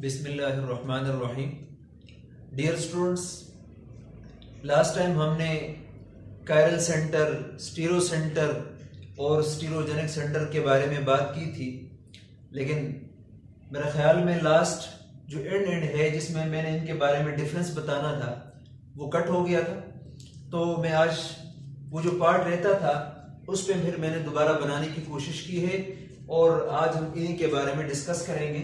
बिस्मिल्लाहिर्रहमानिर्रहीम। Dear students, last time हमने chiral centre, stereo centre और स्टीरोजेनिक सेंटर के बारे में बात की थी, लेकिन मेरे ख्याल में लास्ट जो एंड है जिसमें मैंने इनके बारे में डिफरेंस बताना था वो कट हो गया था। तो मैं आज वो जो पार्ट रहता था उस पर फिर मैंने दोबारा बनाने की कोशिश की है और आज हम इन्हीं के बारे में डिस्कस करेंगे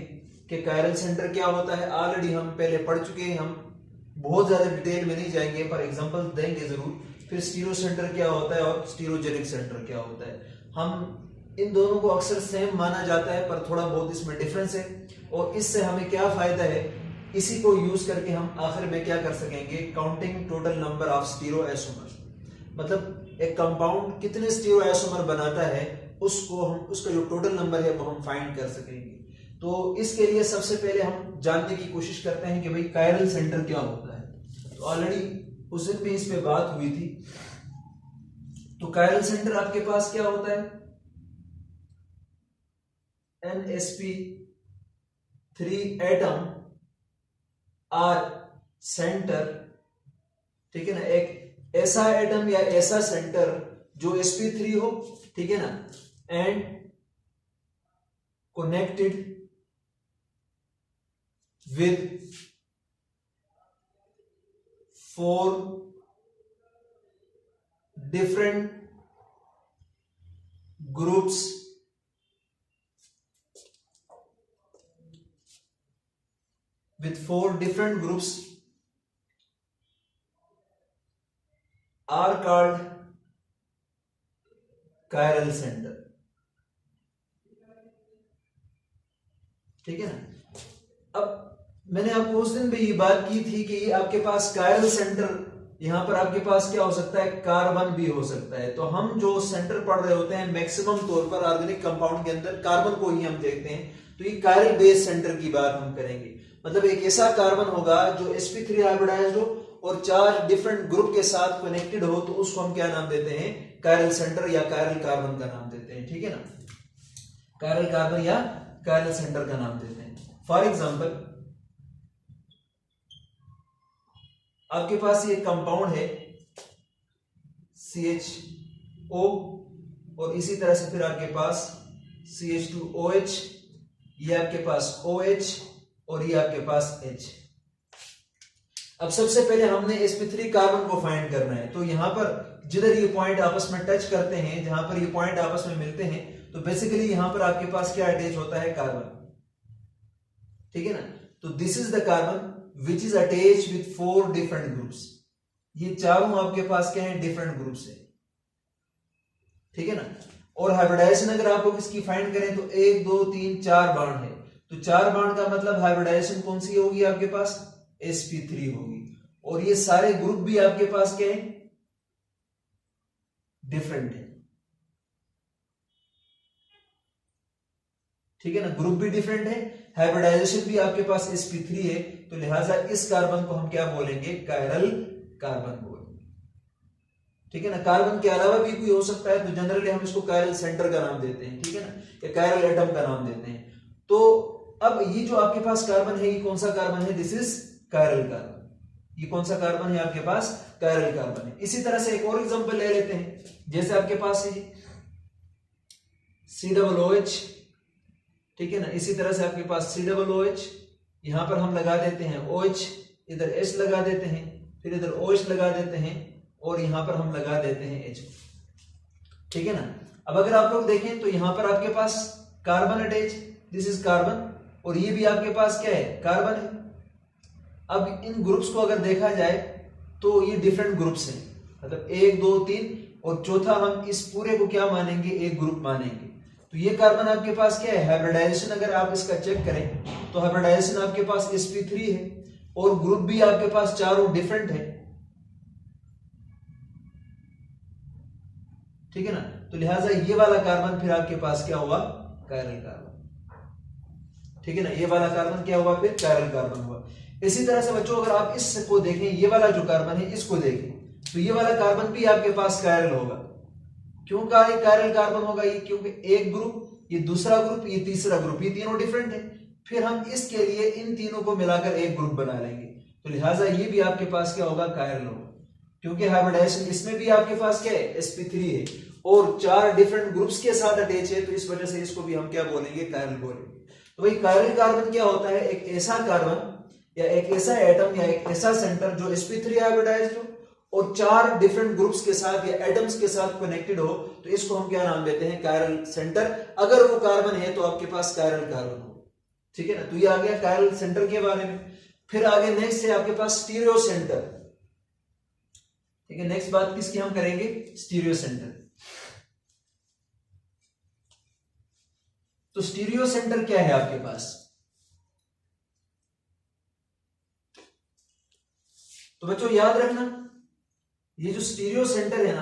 कि कायरल सेंटर क्या होता है। ऑलरेडी हम पहले पढ़ चुके हैं, हम बहुत ज्यादा डिटेल में नहीं जाएंगे, पर एग्जांपल देंगे जरूर। फिर स्टीरो सेंटर क्या होता है और स्टीरोजेनिक सेंटर क्या होता है। हम इन दोनों को अक्सर सेम माना जाता है, पर थोड़ा बहुत इसमें डिफरेंस है और इससे हमें क्या फायदा है, इसी को यूज करके हम आखिर में क्या कर सकेंगे, counting total number of stereo isomer, मतलब एक कंपाउंड कितने स्टीरो आइसोमर बनाता है उसको हम, उसका जो टोटल नंबर है वो हम फाइंड कर सकेंगे। तो इसके लिए सबसे पहले हम जानने की कोशिश करते हैं कि भाई कायरल सेंटर क्या होता है। तो ऑलरेडी उस दिन भी इस पे बात हुई थी। तो कायरल सेंटर आपके पास क्या होता है, NsP3 एटम आर सेंटर, ठीक है ना, एक ऐसा एटम या ऐसा सेंटर जो sp3 हो, ठीक है ना, and connected with 4 different groups are called chiral center, ठीक है ना। अब मैंने आपको उस दिन भी ये बात की थी कि ये आपके पास कायरल सेंटर, यहां पर आपके पास क्या हो सकता है, कार्बन भी हो सकता है। तो हम जो सेंटर पढ़ रहे होते हैं मैक्सिमम तौर पर ऑर्गेनिक कंपाउंड के अंदर कार्बन को ही हम देखते हैं। तो ये कायरल बेस सेंटर की बात हम करेंगे, मतलब एक ऐसा कार्बन होगा जो sp3 हाइब्रिडाइज्ड हो और 4 डिफरेंट ग्रुप के साथ कनेक्टेड हो, तो उसको हम क्या नाम देते हैं, कायरल सेंटर या कायरल कार्बन का नाम देते हैं, ठीक है ना, कायरल कार्बन या कायरल सेंटर का नाम देते हैं। फॉर एग्जांपल आपके पास ये कंपाउंड है CHO और इसी तरह से फिर आपके पास CH2OH, ये आपके पास OH और ये आपके पास H। अब सबसे पहले हमने sp3 कार्बन को फाइंड करना है। तो यहां पर जिधर ये पॉइंट आपस में टच करते हैं, जहां पर ये पॉइंट आपस में मिलते हैं, तो बेसिकली यहां पर आपके पास क्या अटैच होता है, कार्बन, ठीक है ना। तो this is the carbon which is attach with 4 different groups. ये चारों आपके पास क्या है, डिफरेंट ग्रुप्स है, ठीक है ना। और हाइब्रिडाइजेशन अगर आप लोग इसकी फाइंड करें तो 1 2 3 4 बॉन्ड है। तो 4 बॉन्ड का मतलब हाइब्रिडाइजेशन कौन सी होगी आपके पास, sp3 होगी। और ये सारे ग्रुप भी आपके पास क्या है, डिफरेंट है, ठीक है ना, ग्रुप भी डिफरेंट है, हाइब्रिडाइजेशन भी आपके पास sp3 है। तो लिहाजा इस कार्बन को हम क्या बोलेंगे, कायरल कार्बन बोलेंगे, ठीक है ना। कार्बन के अलावा भी कोई हो सकता है, तो जनरली हम इसको कायरल सेंटर का नाम देते हैं, ठीक है ना, या कायरल एटम का नाम देते हैं। तो अब ये जो आपके पास कार्बन है, ये कौन सा कार्बन है, दिस इज कायरल कार्बन। ये कौन सा कार्बन है आपके पास, कायरल कार्बन है। इसी तरह से एक और एग्जांपल ले लेते हैं, जैसे आपके पास है COOH, ठीक है ना, इसी तरह से आपके पास COOH, यहां पर हम लगा देते हैं OH, इधर H लगा देते हैं, फिर इधर OH लगा देते हैं और यहां पर हम लगा देते हैं H, ठीक है ना। अब अगर आप लोग देखें तो यहां पर आपके पास carbon attach, this is carbon, और ये भी आपके पास क्या है, कार्बन है। अब इन ग्रुप्स को अगर देखा जाए तो ये डिफरेंट ग्रुप्स हैं, मतलब 1 2 3 और चौथा हम इस पूरे को क्या मानेंगे, एक ग्रुप मानेंगे। तो ये कार्बन आपके पास क्या है, हाइब्रिडाइजेशन अगर आप इसका चेक करें तो हाइब्रिडाइजेशन आपके पास sp3 है और ग्रुप भी आपके पास चारों डिफरेंट है, ठीक है ना। तो लिहाजा ये वाला कार्बन फिर आपके पास क्या हुआ, कायरल कार्बन, ठीक है ना, ये वाला कार्बन क्या हुआ, फिर कायरल कार्बन हुआ। इसी तरह से बच्चों अगर आप इसको देखें, ये वाला जो कार्बन है इसको देखें, तो ये वाला कार्बन भी आपके पास कायरल होगा। क्यों कायरल कार्बन होगा ये, क्योंकि एक ग्रुप, ये दूसरा ग्रुप, ये तीसरा ग्रुप, ये तीनों डिफरेंट है। फिर हम इसके लिए इन तीनों को मिलाकर एक ग्रुप बना लेंगे। तो लिहाजा ये भी आपके पास क्या होगा, कायरल होगा, क्योंकि हाइब्रिडाइजेशन इसमें भी आपके पास क्या है, sp3 है और 4 डिफरेंट ग्रुप्स के साथ अटैच है, तो इस वजह से इसको भी हम क्या बोलेंगे, कायरल बोलेंगे। तो भाई कायरल कार्बन क्या होता है, एक ऐसा कार्बन या एक ऐसा एटम या एक ऐसा सेंटर जो sp3 हाइब्रिडाइज्ड हो और 4 डिफरेंट ग्रुप्स के साथ या एटम्स के साथ कनेक्टेड हो, तो इसको हम क्या नाम देते हैं, कायरल सेंटर। अगर वो कार्बन है तो आपके पास कायरल कार्बन हो, ठीक है ना। तो ये आ गया कायरल सेंटर के बारे में। फिर आगे नेक्स्ट है आपके पास स्टीरियो सेंटर, ठीक है। नेक्स्ट बात किसकी हम करेंगे, स्टीरियो सेंटर। तो स्टीरियो सेंटर क्या है आपके पास, तो बच्चों याद रखना ये जो स्टीरियो सेंटर है ना,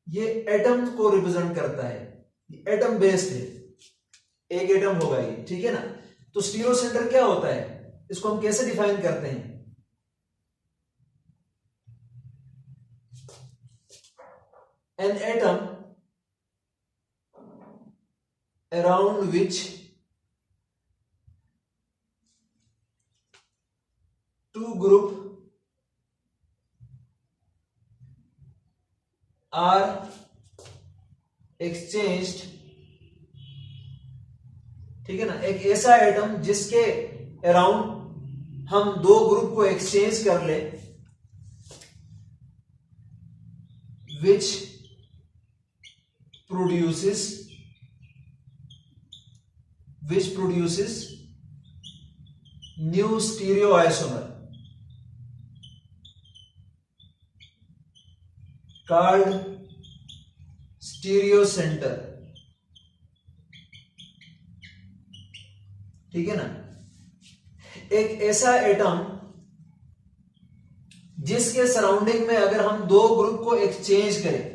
ये एटम को रिप्रेजेंट करता है, एटम बेस्ड है, एक एटम होगा ये, ठीक है ना। तो स्टीरियो सेंटर क्या होता है, इसको हम कैसे डिफाइन करते हैं, an atom around which two group are exchanged, ठीक है ना। एक ऐसा एटम जिसके अराउंड हम 2 ग्रुप को एक्सचेंज कर ले, which produces new stereoisomer called stereo center, ठीक है ना। एक ऐसा एटम जिसके सराउंडिंग में अगर हम 2 ग्रुप को एक्सचेंज करें,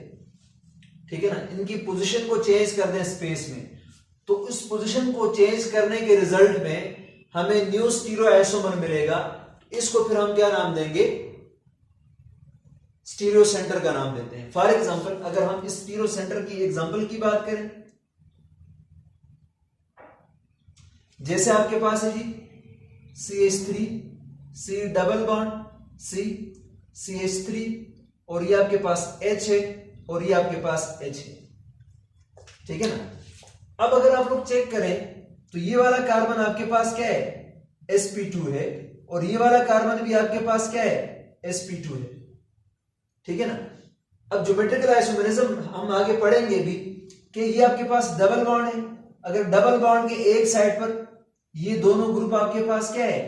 ठीक है ना, इनकी पोजीशन को चेंज कर दें स्पेस में, तो उस पोजीशन को चेंज करने के रिजल्ट में हमें न्यू स्टीरियोआइसोमर मिलेगा। इसको फिर हम क्या नाम देंगे, स्टीरियो सेंटर का नाम देते हैं। फॉर एग्जांपल अगर हम इस स्टीरियो सेंटर की एग्जांपल की बात करें, जैसे आपके पास है जी CH3 C double bond C CH3 और ये आपके पास H है और ये आपके पास H है, ठीक है ना। अब अगर आप लोग चेक करें तो ये वाला कार्बन आपके पास क्या है, sp2 है और ये वाला कार्बन भी आपके पास क्या है, sp2 है, ठीक है ना। अब ज्योमेट्रिकल आइसोमेरिज्म हम आगे पढ़ेंगे भी कि ये आपके पास डबल बॉन्ड है, अगर डबल बॉन्ड के एक साइड पर ये दोनों ग्रुप आपके पास क्या है,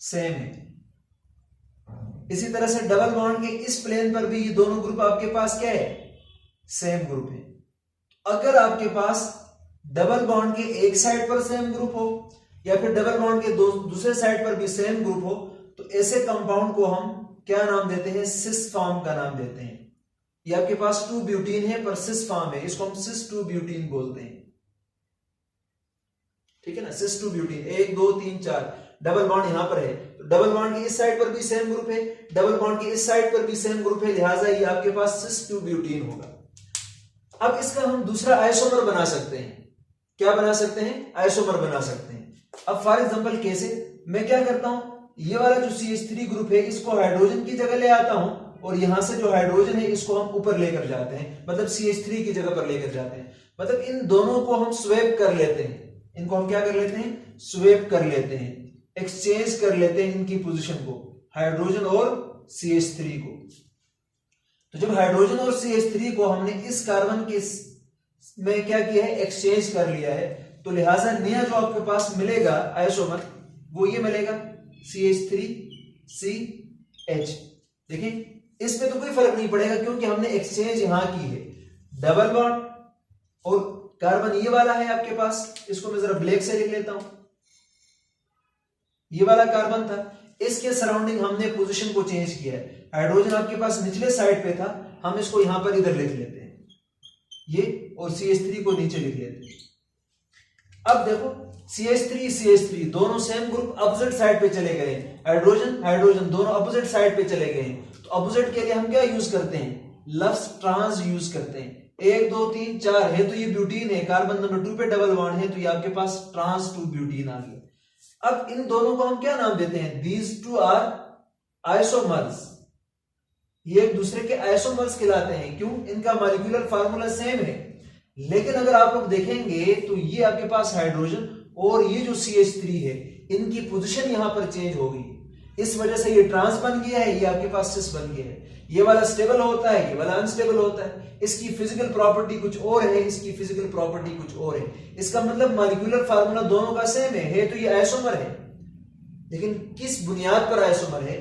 सेम है, इसी तरह से डबल बॉन्ड के इस प्लेन पर भी ये दोनों ग्रुप आपके पास क्या है, सेम ग्रुप है। अगर आपके पास डबल बॉन्ड के एक साइड पर सेम ग्रुप हो या फिर डबल बॉन्ड के दूसरे साइड पर भी सेम ग्रुप हो, तो ऐसे कंपाउंड को हम क्या नाम देते हैं, सिस फॉर्म का नाम देते हैं। ये आपके पास 2 ब्यूटीन है पर सिस फॉर्म है, इसको हम सिस 2 ब्यूटीन बोलते हैं, ठीक है ना। सिस 2 ब्यूटीन 1 2 3 4 डबल बॉन्ड यहां पर है, तो डबल बॉन्ड की इस साइड पर भी सेम ग्रुप है, डबल बॉन्ड की इस साइड पर भी सेम ग्रुप है, लिहाजा ये आपके पास सिस 2 ब्यूटीन होगा। अब इसका हम दूसरा आइसोमर बना सकते हैं, क्या बना सकते हैं, आइसोमर बना सकते हैं। अब फॉर एग्जांपल कैसे, मैं क्या करता हूं, ये वाला जो CH3 ग्रुप है इसको हाइड्रोजन की जगह ले आता हूं और यहां से जो हाइड्रोजन है इसको हम ऊपर लेकर जाते हैं, मतलब CH3 की जगह पर लेकर जाते हैं, मतलब इन दोनों को हम स्वेप कर लेते हैं, इनको हम क्या कर लेते हैं, स्वेप कर लेते हैं, एक्सचेंज कर लेते हैं इनकी पोजीशन को, हाइड्रोजन और CH3 को। तो जब हाइड्रोजन और CH3 को हमने इस कार्बन के में क्या किया है, एक्सचेंज कर लिया है, तो लिहाजा नया जो आपके पास मिलेगा आइसोमर वो ये मिलेगा CH3CH। देखिए इसमें तो कोई फर्क नहीं पड़ेगा क्योंकि हमने एक्सचेंज यहां की है, डबल बॉन्ड और कार्बन ये वाला है आपके पास, इसको मैं जरा ब्लैक से लिख लेता हूं, ये वाला कार्बन था, इसके सराउंडिंग हमने पोजीशन को चेंज किया है, हाइड्रोजन आपके पास निचले साइड पे था, हम इसको यहां पर इधर लिख लेते हैं ये, और CH3 को नीचे लिख लेते हैं। अब देखो CH3 दोनों सेम ग्रुप अपोजिट साइड पे चले गए, हाइड्रोजन हाइड्रोजन दोनों अपोजिट साइड पे चले गए, तो अपोजिट के लिए हम क्या यूज करते हैं, लफ्ज ट्रांस यूज करते हैं, 1 2 3 4 है तो ये ब्यूटीन है, कार्बन नंबर 2 पे डबल बॉन्ड है तो ये आपके पास ट्रांस 2 ब्यूटीन आ गया। अब इन दोनों को हम क्या नाम देते हैं? दीज टू आर आइसोमर्स, ये एक दूसरे के आइसोमर्स कहलाते हैं। क्यों? इनका मॉलिक्यूलर फार्मूला सेम है, लेकिन अगर आप लोग देखेंगे तो ये आपके पास हाइड्रोजन और ये जो CH3 है इनकी पोजीशन यहां पर चेंज हो गई, इस वजह से ये ट्रांस बन गया है, ये आपके पास सिस बन गया है। ये वाला स्टेबल होता है, ये वाला अनस्टेबल होता है। इसकी फिजिकल प्रॉपर्टी कुछ और है, इसकी फिजिकल प्रॉपर्टी कुछ और है। इसका मतलब मॉलिक्यूलर फार्मूला दोनों का सेम है तो ये आइसोमर है। लेकिन किस बुनियाद पर आइसोमर है?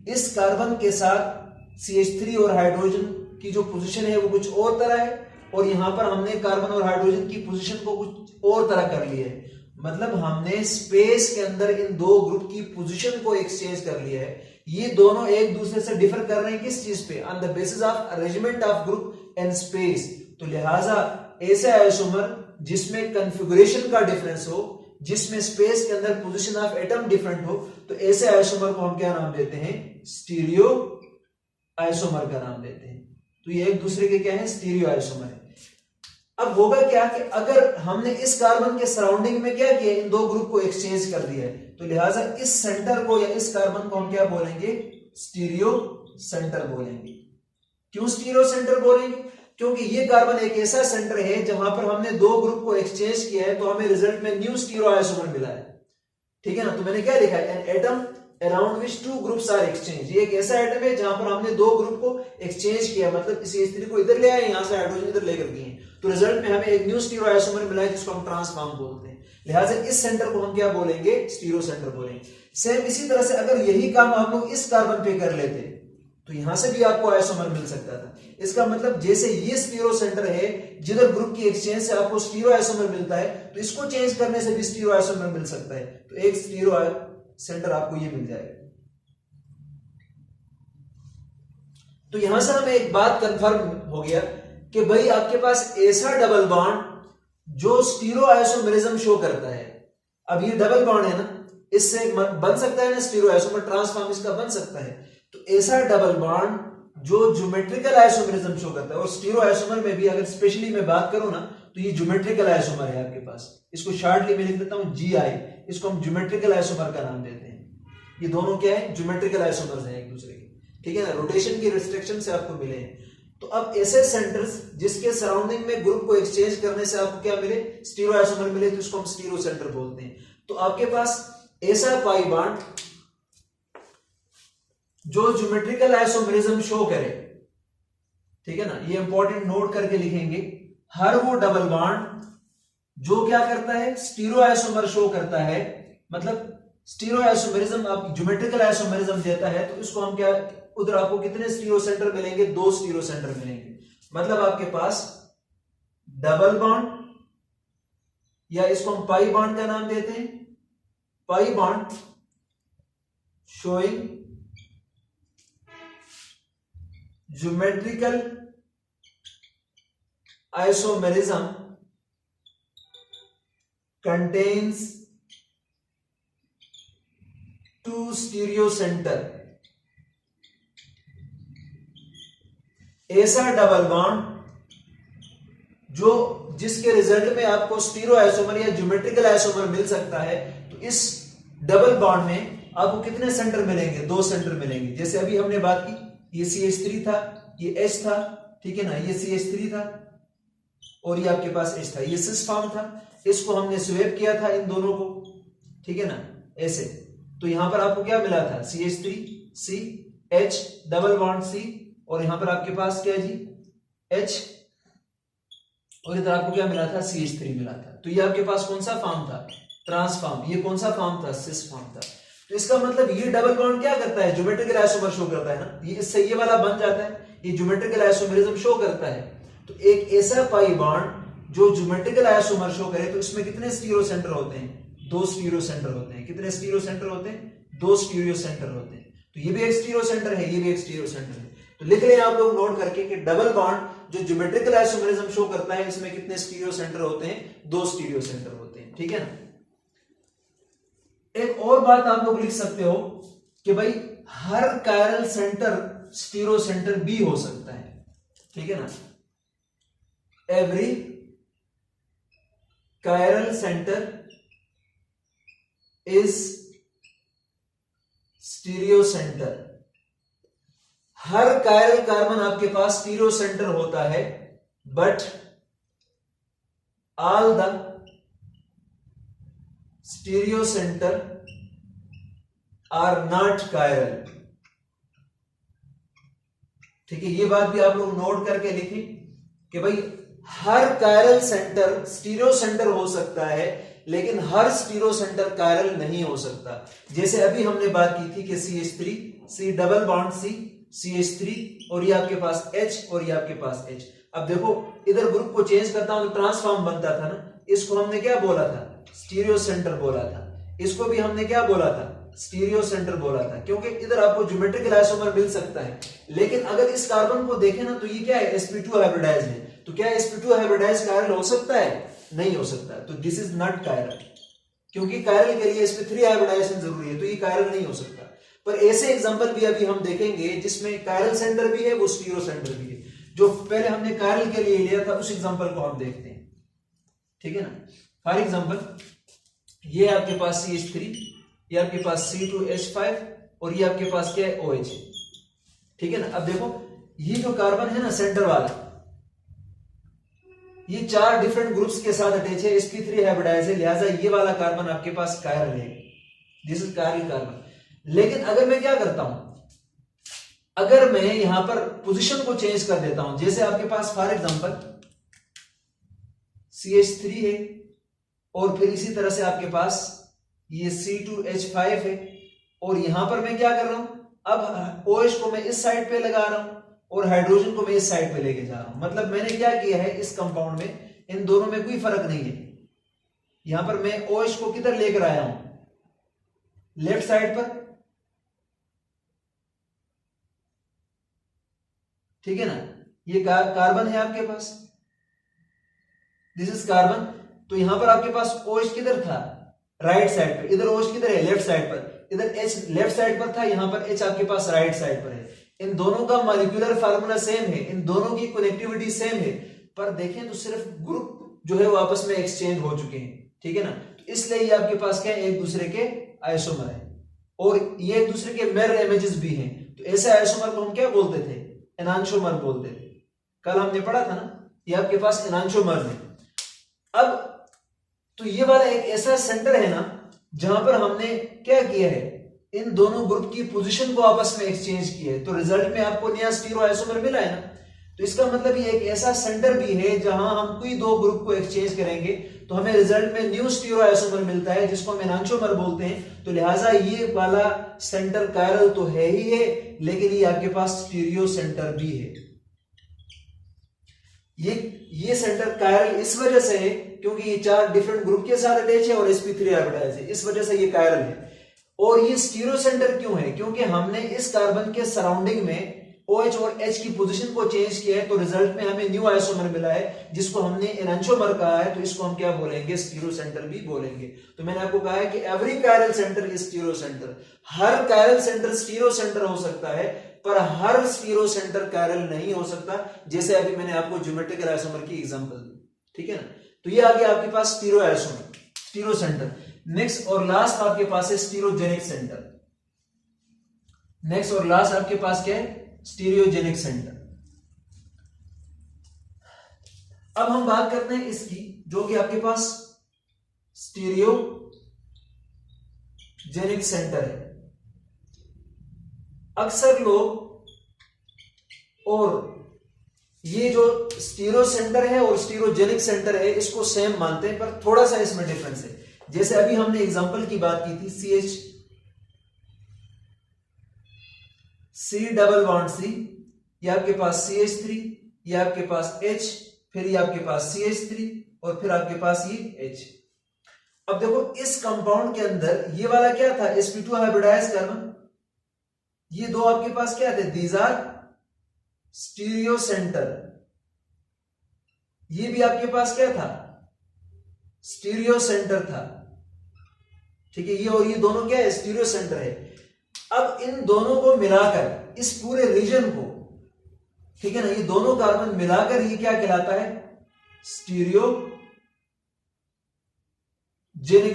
इस कार्बन के साथ CH3 और हाइड्रोजन की जो पोजीशन है वो कुछ और तरह है, और यहां पर हमने कार्बन और हाइड्रोजन की पोजीशन को कुछ और तरह कर लिया है। मतलब हमने स्पेस के अंदर इन दो ग्रुप की पोजीशन को एक्सचेंज कर लिया है। ये दोनों एक दूसरे से डिफर कर रहे हैं किस चीज पे? On the basis of arrangement of group and space. तो लिहाजा ऐसे आइसोमर जिसमें कॉन्फ़िगरेशन का डिफरेंस हो, जिसमें स्पेस के अंदर पोजीशन ऑफ एटम डिफरेंट हो, तो ऐसे आइसोमर को हम क्या नाम देते हैं? स्टीरियो आइसोमर का नाम देते हैं। तो ये एक दूसरे के क्या है? स्टीरियो आइसोमर है। अब होगा क्या कि अगर हमने इस कार्बन के सराउंडिंग में क्या किया? इन दो ग्रुप को एक्सचेंज कर दिया है, तो लिहाजा इस सेंटर को या इस कार्बन को हम क्या बोलेंगे? स्टीरियो सेंटर बोलेंगे। क्यों स्टीरियो सेंटर बोलेंगे? क्योंकि ये कार्बन एक ऐसा सेंटर है जहां पर हमने दो ग्रुप को एक्सचेंज किया है, तो हमें रिजल्ट में न्यू स्टीरियो आइसोमर मिला है। ठीक है ना? तो मैंने क्या लिखा है? An atom around which two groups are exchange. ये एक ऐसा एटम है जहां पर हमने दो ग्रुप को एक्सचेंज किया, मतलब CH3 को इधर ले आए, यहां से हाइड्रोजन इधर लेकर गए, तो रिजल्ट में हमें एक न्यू स्टीरियो आइसोमर मिला है जिसको हम ट्रांसफॉर्म बोलते हैं। लिहाजा इस सेंटर को हम क्या बोलेंगे? स्टीरियो सेंटर बोलेंगे। सेम इसी तरह से अगर यही काम आप लोग इस कार्बन पे कर लेते तो यहां से भी आपको आइसोमर मिल सकता था। इसका मतलब जैसे ये स्टीरियो सेंटर है, जिधर ग्रुप की एक्सचेंज से आपको स्टीरियो आइसोमर मिलता है, तो इसको चेंज करने से भी स्टीरियो आइसोमर मिल सकता है। तो एक स्टीरियो सेंटर आपको ये मिल जाएगा। तो यहां से हमें एक बात कंफर्म हो गया कि भाई आपके पास ऐसा डबल बॉन्ड जो स्टीरियो आइसोमेरिज्म शो करता है। अब ये डबल बॉन्ड है ना, इससे बन सकता है ना स्टीरियो आइसोमर, ट्रांसफॉर्म इसका बन सकता है। तो ऐसा डबल बॉन्ड जो ज्योमेट्रिकल आइसोमेरिज्म शो करता है, और स्टीरियो आइसोमर में भी अगर स्पेशली मैं बात करूं ना, तो ये ज्योमेट्रिकल आइसोमर है आपके पास। इसको शॉर्टली मैं लिख देता हूं GI, इसको हम ज्योमेट्रिकल आइसोमर का नाम देते हैं। ये दोनों क्या है? ज्योमेट्रिकल आइसोमर्स हैं एक दूसरे के। ठीक है ना? रोटेशन की रिस्ट्रिक्शन से आपको मिले हैं। तो अब ऐसे सेंटर्स जिसके सराउंडिंग में ग्रुप को एक्सचेंज करने से आपको क्या मिले? स्टीरियो आइसोमर मिले, तो इसको हम स्टीरियो सेंटर बोलते हैं। तो आपके पास ऐसा पाई बॉन्ड जो ज्योमेट्रिकल आइसोमेरिज्म शो करे, ठीक है ना, ये इंपॉर्टेंट नोट करके लिखेंगे। हर वो डबल बॉन्ड जो क्या करता है? स्टीरियो आइसोमर शो करता है, मतलब स्टीरियो आइसोमेरिज्म आप ज्योमेट्रिकल आइसोमेरिज्म देता है, तो इसको हम क्या, उधर आपको कितने स्टीरियो सेंटर मिलेंगे? 2 स्टीरियो सेंटर मिलेंगे। मतलब आपके पास डबल बॉन्ड, या इसको हम पाई बॉन्ड का नाम देते हैं, pi bond showing geometrical isomerism contains two stereo center। ऐसा डबल बॉन्ड जो जिसके रिजल्ट में आपको स्टीरियो आइसोमर या ज्योमेट्रिकल आइसोमर मिल सकता है, तो इस डबल बॉन्ड में आपको कितने सेंटर मिलेंगे? 2 सेंटर मिलेंगे। जैसे अभी हमने बात की, ये CH3 था, ये H था, ठीक है ना, ये CH3 था और ये आपके पास H था, ये सिस फॉर्म था। इसको हमने स्वैप किया था इन दोनों को, ठीक है ना, ऐसे। तो यहां पर आपको क्या मिला था? CH3 C H double bond C, और यहां पर आपके पास क्या जी? H, और इधर आपको क्या मिला था? CH3 मिला था। तो ये आपके पास कौन सा फॉर्म था? ट्रांसफॉर्म। ये कौन सा फॉर्म था? सिस फॉर्म था। तो इसका मतलब ये डबल बॉन्ड क्या करता है? ज्योमेट्रिकल आइसोमर शो करता है ना, ये इससे ये वाला बन जाता है, ये ज्योमेट्रिकल आइसोमेरिज्म शो करता है। तो एक ऐसा पाई बॉन्ड जो ज्योमेट्रिकल आइसोमर शो करे, तो इसमें कितने स्टीरियो सेंटर होते हैं? 2 स्टीरियो सेंटर होते हैं। कितने स्टीरियो सेंटर होते हैं? 2 स्टीरियो सेंटर होते हैं। तो ये भी एक स्टीरियो सेंटर है, ये भी एक स्टीरियो सेंटर है। तो लिख लें आप लोग नोट करके कि डबल बॉन्ड जो ज्योमेट्रिकल आइसोमेरिज्म शो करता है, इसमें कितने स्टीरियो सेंटर होते हैं? 2 स्टीरियो सेंटर होते हैं। ठीक है ना? एक और बात आप लोग लिख सकते हो कि भाई हर कायरल सेंटर स्टीरियो सेंटर भी हो सकता है। ठीक है ना? every chiral center is stereo centre. हर कायरल कार्बन आपके पास स्टीरियो सेंटर होता है, but all the stereo centre are not chiral. ठीक है, ये बात भी आप लोग नोट करके लिखें कि भाई हर कायरल सेंटर स्टीरियो सेंटर हो सकता है, लेकिन हर स्टीरियो सेंटर कायरल नहीं हो सकता। जैसे अभी हमने बात की थी कि CH3 C double bond C CH3 और ये आपके पास H और ये आपके पास H। अब देखो इधर ग्रुप को चेंज करता हूं तो ट्रांसफॉर्म बनता था ना, इसको हमने क्या बोला था, स्टीरियो सेंटर बोला था। इसको भी हमने क्या बोला था, स्टीरियो सेंटर बोला था, क्योंकि इधर आपको ज्योमेट्रिकल आइसोमर मिल सकता है। लेकिन अगर इस कार्बन को देखें ना तो ये क्या है, sp2 हाइब्रिडाइज है। तो क्या sp2 हाइब्रिडाइज कायरल हो सकता है? नहीं हो सकता। तो दिस इज नॉट कायरल, क्योंकि कायरल के लिए sp3 हाइब्रिडाइजेशन जरूरी है, तो ये कायरल नहीं हो सकता। पर ऐसे एग्जांपल भी अभी हम देखेंगे जिसमें कायरल सेंटर भी है, वो स्टीरियो सेंटर भी है। जो पहले हमने कायरल के लिए लिया था उस एग्जांपल को हम देखते हैं, ठीक है ना। फॉर एग्जांपल ये आपके पास CH3, ये आपके पास C2H5 और ये आपके पास क्या है, OH, ठीक है ना। अब देखो ये जो कार्बन है ना सेंटर वाला, ये 4 डिफरेंट ग्रुप्स के साथ अटैच है, sp3 हाइब्रिडाइज है, लिहाजा ये वाला कार्बन आपके पास कायरल है, दिस इज कायरल कार्बन। लेकिन अगर मैं क्या करता हूं, अगर मैं यहां पर पोजीशन को चेंज कर देता हूं, जैसे आपके पास फॉर एग्जांपल CH3 है और फिर इसी तरह से आपके पास ये C2H5 है, और यहां पर मैं क्या कर रहा हूं, अब OH को मैं इस साइड पे लगा रहा हूं और हाइड्रोजन को मैं इस साइड पे लेके जा रहा हूं। मतलब मैंने क्या किया है, इस कंपाउंड में इन दोनों में कोई फर्क नहीं है। यहां पर मैं OH को किधर लेकर आया हूं, लेफ्ट साइड पर, ठीक है ना। ये कार्बन है आपके पास, दिस इज कार्बन। तो यहां पर आपके पास OH किधर था, राइट साइड पे, इधर OH किधर है, लेफ्ट साइड पर, इधर H लेफ्ट साइड पर था, यहां पर H आपके पास राइट साइड पर है। इन दोनों का मॉलिक्यूलर फार्मूला सेम है, इन दोनों की कनेक्टिविटी सेम है, पर देखें तो सिर्फ ग्रुप जो है वो आपस में एक्सचेंज हो चुके हैं, ठीक है ना। तो इसलिए ये आपके पास क्या है, एक दूसरे के आइसोमर है और ये एक दूसरे के मिरर इमेजेस भी हैं। तो ऐसे आइसोमर को हम क्या बोलते थे, एनांशोमर बोलते थे। कल हमने पढ़ा था ना, ये आपके पास एनांशोमर है। अब तो ये वाला एक ऐसा सेंटर है ना जहां पर हमने क्या किया है, इन दोनों ग्रुप की पोजीशन को आपस में एक्सचेंज किया है, तो रिजल्ट में आपको नया स्टीरियो आइसोमर मिला है ना। तो इसका मतलब ये एक ऐसा सेंटर भी है जहां हम कोई दो ग्रुप को एक्सचेंज करेंगे तो हमें रिजल्ट में न्यू स्टीरियो आइसोमर मिलता है, जिसको हम एनांशोमर बोलते हैं। तो लिहाजा ये वाला सेंटर कायरल तो है ही है, लेकिन ये आपके पास स्टीरियो सेंटर भी है। ये सेंटर कायरल इस वजह से है क्योंकि ये 4 डिफरेंट ग्रुप के साथ अटैच है और sp3 हाइब्रिडाइज है, इस वजह से ये कायरल है। और ये स्टीरियो सेंटर क्यों है, क्योंकि हमने इस कार्बन के सराउंडिंग में OH और H की पोजीशन को चेंज किया है, तो रिजल्ट में हमें न्यू आइसोमर मिला है जिसको हमने एनांशोमर कहा है। तो इसको हम क्या बोलेंगे, स्टीरियो सेंटर भी बोलेंगे। तो मैंने आपको कहा है कि every chiral centre is stereo centre. हर कायरल सेंटर स्टीरियो सेंटर हो सकता है, पर हर स्टीरियो सेंटर कायरल नहीं हो सकता, जैसे अभी मैंने आपको ज्योमेट्रिकल आइसोमर की एग्जांपल दी, ठीक है ना। तो ये आ गया आपके पास stereo isomer, stereo centre. Next और लास्ट आपके पास है स्टीरियोजेनिक सेंटर। नेक्स्ट और लास्ट आपके पास क्या है, स्टीरियोजेनिक सेंटर। अब हम बात करते हैं इसकी, जो कि आपके पास स्टीरियोजेनिक सेंटर है। अक्सर लोग और ये जो स्टीरियो सेंटर है और स्टीरियोजेनिक सेंटर है इसको सेम मानते हैं, पर थोड़ा सा इसमें डिफरेंस है। जैसे अभी हमने एग्जांपल की बात की थी, C डबल बॉन्ड C, ये आपके पास CH3, ये आपके पास H, फिर ये आपके पास CH3 और फिर आपके पास ये H। अब देखो इस कंपाउंड के अंदर ये वाला क्या था, sp2 हाइब्रिडाइज कार्बन। ये दो आपके पास क्या थे, दीज आर स्टीरियो सेंटर। ये भी आपके पास क्या था, स्टीरियो सेंटर था, ठीक है। ये और ये दोनों क्या है, स्टीरियो सेंटर है। अब इन दोनों को मिलाकर इस पूरे रीजन को, ठीक है ना, ये दोनों कार्बन मिलाकर ये क्या कहलाता है, स्टीरियोजेनिक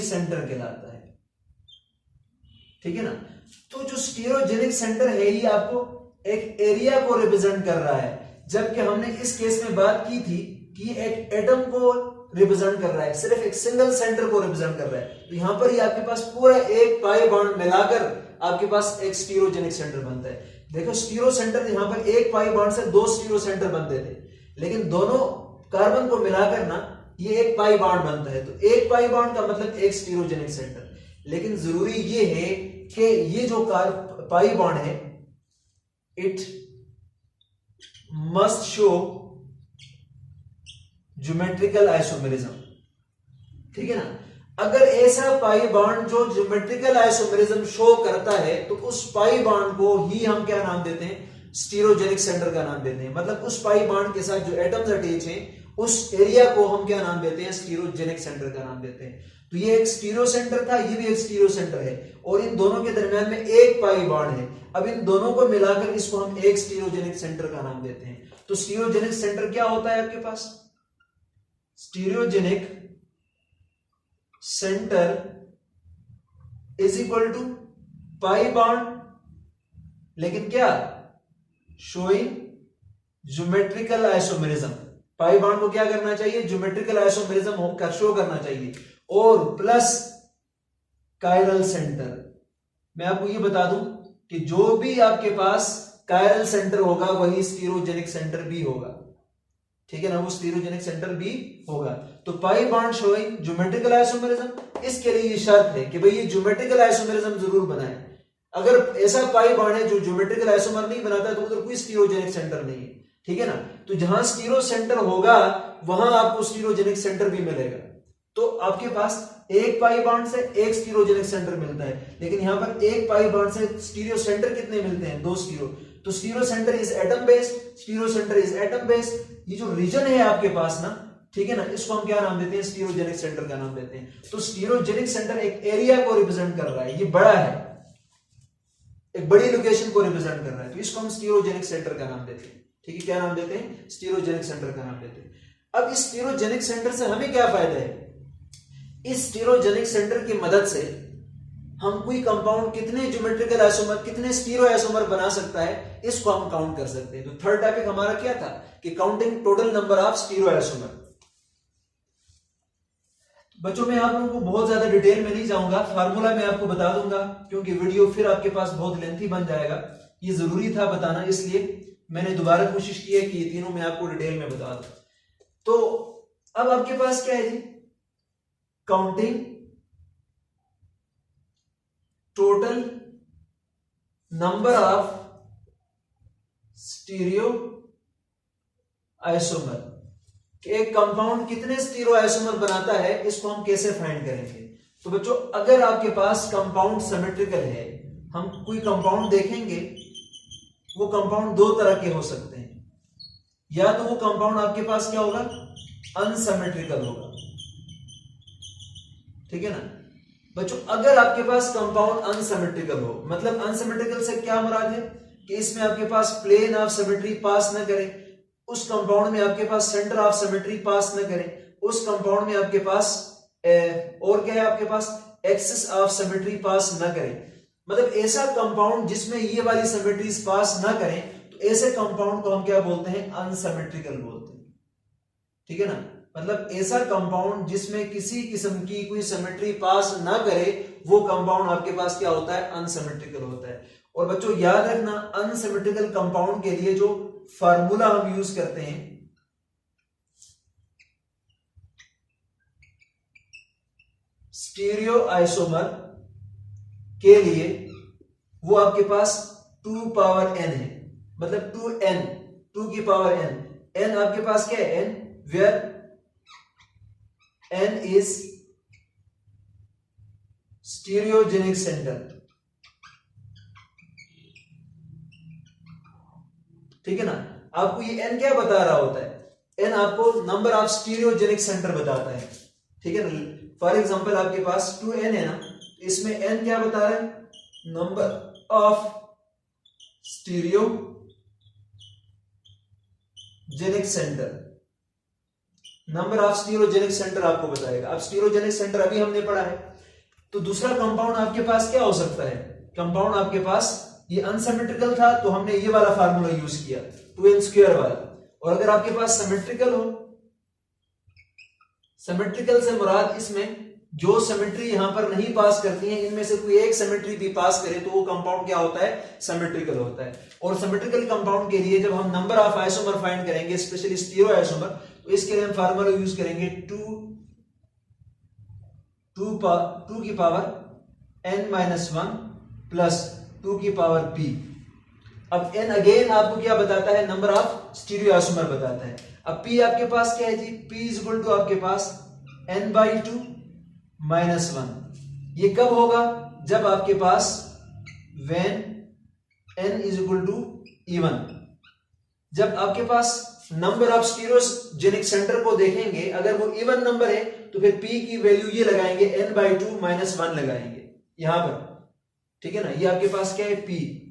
सेंटर कहलाता है। ठीक है ना। तो जो स्टीरियोजेनिक सेंटर है ये आपको एक एरिया को रिप्रेजेंट कर रहा है, जबकि हमने इस केस में बात की थी कि एक एटम को रिप्रेजेंट कर रहा है, सिर्फ एक सिंगल सेंटर को रिप्रेजेंट कर रहा है। तो यहां पर ही आपके पास पूरा एक पाई बॉन्ड मिलाकर आपके पास एक स्टीरियोजेनिक सेंटर बनता है। देखो स्टीरियो सेंटर यहां पर एक पाई बॉन्ड से दो स्टीरियो सेंटर बनते थे, लेकिन दोनों कार्बन को मिलाकर ना ये एक पाई बॉन्ड बनता है। तो एक पाई बॉन्ड का मतलब एक स्टीरियोजेनिक सेंटर। लेकिन जरूरी ये है कि ये जो पाई बॉन्ड है it must show geometrical isomerism. ठीक है ना। अगर ऐसा पाई बॉन्ड जो ज्योमेट्रिकल आइसोमेरिज्म शो करता है तो उस पाई बॉन्ड को ही हम क्या नाम देते हैं, स्टीरियोजेनिक सेंटर का नाम देते हैं। मतलब उस पाई बॉन्ड के साथ जो एटम्स अटैच हैं उस एरिया को हम क्या नाम देते हैं, स्टीरियोजेनिक सेंटर का नाम देते हैं। तो ये एक स्टीरियो सेंटर था, ये भी एक स्टीरियो सेंटर है, और इन दोनों के दरमियान में एक पाई बॉन्ड है। अब इन दोनों को मिलाकर इसको हम एक स्टीरियोजेनिक सेंटर का नाम देते हैं। तो स्टीरियोजेनिक सेंटर क्या होता है आपके पास, stereogenic centre is equal to pi bond, लेकिन क्या showing geometrical isomerism. Pi bond को क्या करना चाहिए, ज्योमेट्रिकल आइसोमेरिज्म होकर शो करना चाहिए, और प्लस कायरल सेंटर। मैं आपको ये बता दूं कि जो भी आपके पास कायरल सेंटर होगा वही स्टीरियोजेनिक सेंटर भी होगा। ठीक है ना, वो स्टीरियोजेनिक सेंटर भी होगा। तो pi bond showing geometrical isomerism, इसके लिए ये शर्त है कि भाई ये ज्योमेट्रिकल आइसोमेरिज्म जरूर बनाए। अगर ऐसा पाई बॉन्ड है जो ज्योमेट्रिकल आइसोमर नहीं बनाता तो उधर कोई स्टीरियोजेनिक सेंटर नहीं है। ठीक है ना। तो जहां स्टीरियो सेंटर होगा वहां आपको स्टीरियोजेनिक सेंटर भी मिलेगा। तो आपके पास एक पाई बॉन्ड से एक स्टीरियोजेनिक सेंटर मिलता है, लेकिन यहां पर एक पाई बॉन्ड से स्टीरियो सेंटर कितने मिलते हैं, दो स्टीरियो। तो stereo centre is atom based, stereo centre is atom based. ये जो रीजन है आपके पास ना, ठीक है ना, इसको हम क्या नाम देते हैं, स्टीरियोजेनिक सेंटर का नाम देते हैं। तो स्टीरियोजेनिक सेंटर एक एरिया को रिप्रेजेंट कर रहा है, ये बड़ा है, एक बड़ी लोकेशन को रिप्रेजेंट कर रहा है, तो इसको हम स्टीरियोजेनिक सेंटर का नाम देते हैं। ठीक है, क्या नाम देते हैं, स्टीरियोजेनिक सेंटर का नाम देते हैं। अब इस स्टीरियोजेनिक सेंटर से हमें क्या फायदा है, इस स्टीरियोजेनिक सेंटर की मदद से हम कोई कंपाउंड कितने ज्योमेट्रिकल आइसोमर, कितने स्टीरियो आइसोमर बना सकता है, इसको हम काउंट कर सकते हैं। तो थर्ड टॉपिक हमारा क्या था कि counting total number of stereo isomer. बच्चों मैं आप लोगों को बहुत ज्यादा डिटेल में नहीं जाऊंगा, फार्मूला मैं आपको बता दूंगा क्योंकि वीडियो फिर आपके पास बहुत लेंथी बन जाएगा। ये जरूरी था बताना, इसलिए मैंने दोबारा कोशिश की है कि ये तीनों मैं आपको डिटेल में बता दूं। तो अब आपके पास क्या है जी, counting total number of stereo isomer. एक कंपाउंड कितने स्टीरियो आइसोमर बनाता है, इसको हम कैसे फाइंड करेंगे। तो बच्चों अगर आपके पास कंपाउंड सिमेट्रिकल है, हम कोई कंपाउंड देखेंगे, वो कंपाउंड दो तरह के हो सकते हैं। या तो वो कंपाउंड आपके पास क्या होगा, अनसिमेट्रिकल होगा। ठीक है ना बच्चों, अगर आपके पास कंपाउंड अनसिमेट्रिकल हो, मतलब अनसिमेट्रिकल से क्या मुराद है कि इसमें आपके पास प्लेन ऑफ सिमेट्री पास न करे, उस कंपाउंड में आपके पास सेंटर ऑफ सिमेट्री पास न करे, उस कंपाउंड में आपके पास और क्या है, आपके पास एक्सिस ऑफ सिमेट्री पास न करे। मतलब ऐसा कंपाउंड जिसमें ये वाली सिमेट्रीज पास ना करें, तो ऐसे कंपाउंड को हम क्या बोलते हैं, अनसिमेट्रिकल बोलते हैं। ठीक है ना, मतलब ऐसा कंपाउंड जिसमें किसी किस्म की कोई सिमेट्री पास ना करे, वो कंपाउंड आपके पास क्या होता है, अनसिमेट्रिकल होता है। और बच्चों याद रखना, अनसिमेट्रिकल कंपाउंड के लिए जो फार्मूला हम यूज करते हैं, स्टीरियो आइसोमर के लिए वो आपके पास 2 पावर n है, मतलब 2n, 2 की पावर n। n आपके पास क्या है, n where n is stereogenic centre. ठीक है ना, आपको ये n क्या बता रहा होता है, n आपको नंबर ऑफ स्टीरियोजेनिक सेंटर बताता है। ठीक है ना, फॉर एग्जांपल आपके पास 2n है ना, इसमें n क्या बता रहा है, number of stereogenic centre. Number of stereogenic centre आपको बताएगा। अब स्टीरोजेनिक सेंटर अभी हमने पढ़ा है, तो दूसरा कंपाउंड आपके पास क्या हो सकता है? कंपाउंड आपके पास ये अनसिमेट्रिकल था तो हमने ये वाला फार्मूला यूज किया 2n² वाला, और अगर आपके पास सिमेट्रिकल हो, सिमेट्रिकल से मुराद इसमें जो सिमेट्री यहां पर नहीं पास करती है, इनमें से कोई एक सिमेट्री भी पास करे तो वो कंपाउंड क्या होता है? सिमेट्रिकल होता है। और सिमेट्रिकल कंपाउंड के लिए जब हम नंबर ऑफ आइसोमर फाइंड करेंगे, स्पेशली स्टीरो आइसोमर, तो इसके लिए हम फार्मूला यूज करेंगे 2 की पावर n-1 प्लस 2 की पावर p। अब n अगेन आपको क्या बताता है? नंबर ऑफ स्टीरियो आइसोमर बताता है। अब p आपके पास क्या है जी? p इज इक्वल टू आपके पास n/2 -1। ये कब होगा? जब आपके पास when n is equal to even. जब आपके पास नंबर ऑफ स्टीरियोजेनिक सेंटर को देखेंगे, अगर वो इवन नंबर है तो फिर p की वैल्यू ये लगाएंगे n/2 -1 लगाएंगे यहां पर, ठीक है ना। ये आपके पास क्या है? p।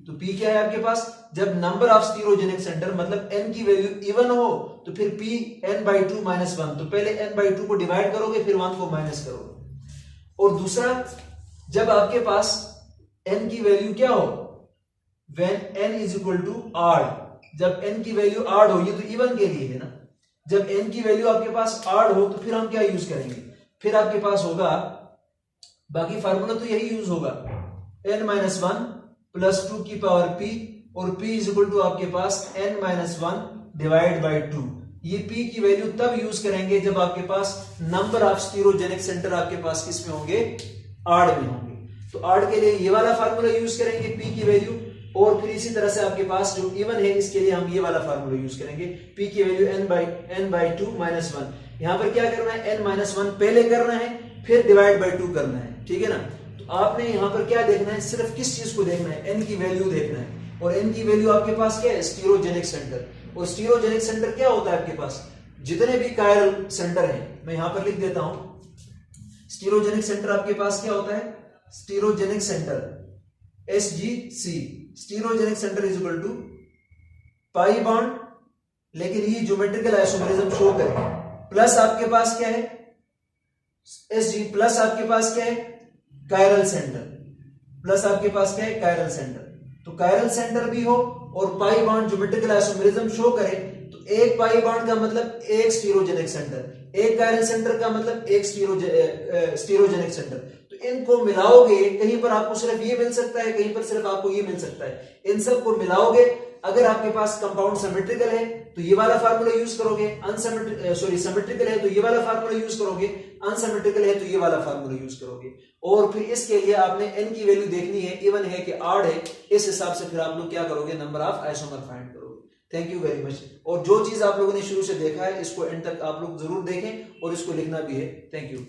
तो p क्या है आपके पास? जब नंबर ऑफ स्टीरियोजेनिक सेंटर मतलब n की वैल्यू इवन हो तो फिर p n/2 -1, तो पहले n/2 को डिवाइड करोगे फिर 1 को माइनस करोगे। और दूसरा, जब आपके पास n की वैल्यू क्या हो? when n is equal to odd. जब n की वैल्यू ऑड हो, ये तो इवन के लिए है ना, जब n की वैल्यू आपके पास ऑड हो तो फिर हम क्या यूज करेंगे? फिर आपके पास होगा, बाकी फार्मूला तो यही यूज होगा, n-1 प्लस 2 की पावर p, और p इज इक्वल टू आपके पास n-1 डिवाइड बाई 2। ये p की वैल्यू तब यूज करेंगे जब आपके पास नंबर ऑफ स्टीरियोजेनिक सेंटर आपके पास किस में होंगे? ऑड में होंगे। तो ऑड के लिए ये वाला फार्मूला यूज करेंगे p की वैल्यू, और फिर इसी तरह से आपके पास जो इवन है इसके लिए हम ये वाला फार्मूला यूज करेंगे, p की वैल्यू n/2 -1। यहां पर क्या करना है? n-1 पहले करना है, फिर डिवाइड बाई 2 करना है, ठीक है ना। तो आपने यहां पर क्या देखना है? सिर्फ किस चीज को देखना है? n की वैल्यू देखना है। और n की वैल्यू आपके पास क्या है? Stereogenic centre. और स्टीरोजेनिक सेंटर क्या होता है आपके पास? जितने भी कायरल सेंटर हैं, मैं यहां पर लिख देता हूं। स्टीरोजेनिक सेंटर आपके पास क्या होता है? Stereogenic centre SGC, stereogenic centre is equal to pi bond, लेकिन ये ज्योमेट्रिकल आइसोमेरिज्म शो करे, प्लस आपके पास क्या है? SG प्लस आपके पास क्या है? कायरल सेंटर, प्लस आपके पास क्या है? Chiral centre. तो कायरल सेंटर भी हो और pi bond geometrical isomerism show करे, तो एक पाई बॉन्ड का मतलब एक स्टीरोजेनिक सेंटर, एक कायरल सेंटर का मतलब एक स्टीरोजेनिक सेंटर। तो इनको मिलाओगे, कहीं पर आपको सिर्फ ये मिल सकता है, कहीं पर सिर्फ आपको ये मिल सकता है। इन सब को मिलाओगे, अगर आपके पास कंपाउंड सिमेट्रिकल है तो ये वाला फार्मूला यूज करोगे, सिमेट्रिकल है तो ये वाला फार्मूला यूज करोगे, अनसिमेट्रिकल है तो ये वाला फार्मूला यूज करोगे। और फिर इसके लिए आपने n की वैल्यू देखनी है, इवन है कि ऑड है, इस हिसाब से फिर आप लोग क्या करोगे? नंबर ऑफ आइसोमर फाइंड करोगे। Thank you very much. और जो चीज आप लोगों ने शुरू से देखा है इसको एंड तक आप लोग जरूर देखें और इसको लिखना भी है। Thank you.